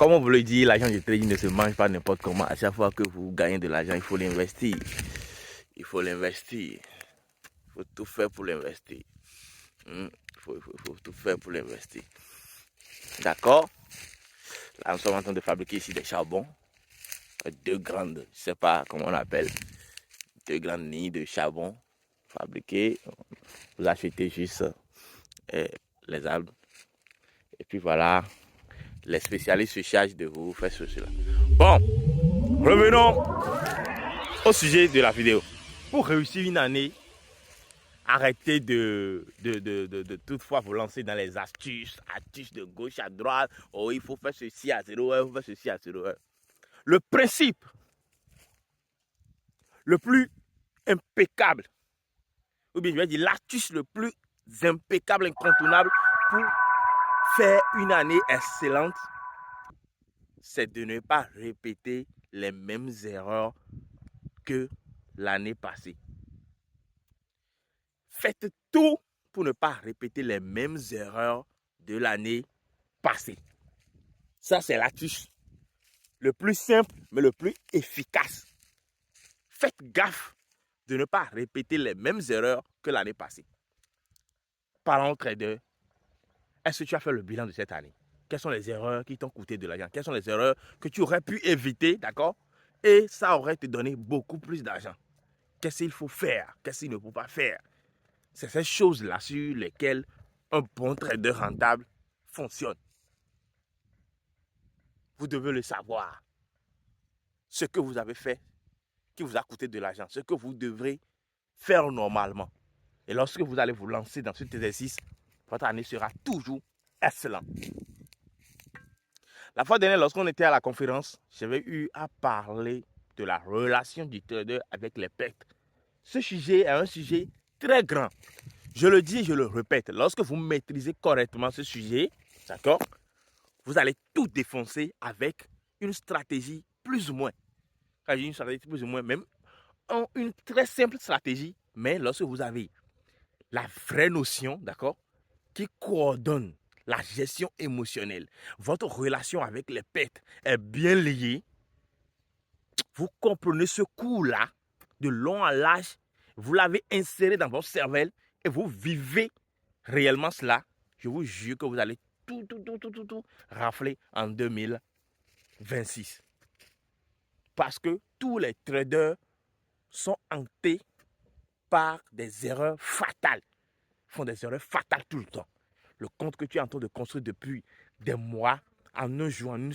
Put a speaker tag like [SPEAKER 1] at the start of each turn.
[SPEAKER 1] Comme on vous le dit, l'argent du trading ne se mange pas n'importe comment. À chaque fois que vous gagnez de l'argent, il faut l'investir. Il faut l'investir. Il faut tout faire pour l'investir. Il faut tout faire pour l'investir. D'accord? Là, nous sommes en train de fabriquer ici des charbons. Deux grandes, je ne sais pas comment on appelle. Deux grandes lignes de charbon fabriquées. Vous achetez juste les arbres. Et puis voilà, les spécialistes se chargent de vous faire cela. Bon, revenons au sujet de la vidéo. Pour réussir une année, arrêtez de toutefois vous lancer dans les astuces de gauche à droite. Oh, il faut faire ceci à 0 heure, il faut faire ceci à 0 heure. Le principe le plus impeccable, ou bien je vais dire l'astuce le plus impeccable, incontournable pour faire une année excellente, c'est de ne pas répéter les mêmes erreurs que l'année passée. Faites tout pour ne pas répéter les mêmes erreurs de l'année passée. Ça, c'est l'astuce le plus simple, mais le plus efficace. Faites gaffe de ne pas répéter les mêmes erreurs que l'année passée. Parlons trader. Est-ce que tu as fait le bilan de cette année? Quelles sont les erreurs qui t'ont coûté de l'argent? Quelles sont les erreurs que tu aurais pu éviter, d'accord? Et ça aurait te donné beaucoup plus d'argent. Qu'est-ce qu'il faut faire? Qu'est-ce qu'il ne faut pas faire? C'est ces choses-là sur lesquelles un bon trader rentable fonctionne. Vous devez le savoir. Ce que vous avez fait qui vous a coûté de l'argent, ce que vous devrez faire normalement. Et lorsque vous allez vous lancer dans cet exercice, votre année sera toujours excellente. La fois dernière, lorsqu'on était à la conférence, j'avais eu à parler de la relation du trader avec les pertes. Ce sujet est un sujet très grand. Je le dis et je le répète, lorsque vous maîtrisez correctement ce sujet, d'accord, vous allez tout défoncer avec une stratégie plus ou moins. Quand je dis une stratégie plus ou moins, même une très simple stratégie, mais lorsque vous avez la vraie notion, d'accord, qui coordonne la gestion émotionnelle, votre relation avec les pertes est bien liée, vous comprenez ce coup-là de long à large, vous l'avez inséré dans votre cervelle et vous vivez réellement cela, je vous jure que vous allez tout rafler en 2026. Parce que tous les traders sont hantés par des erreurs fatales. Ils font des erreurs fatales tout le temps. Le compte que tu es en train de construire depuis des mois, en un jour, en une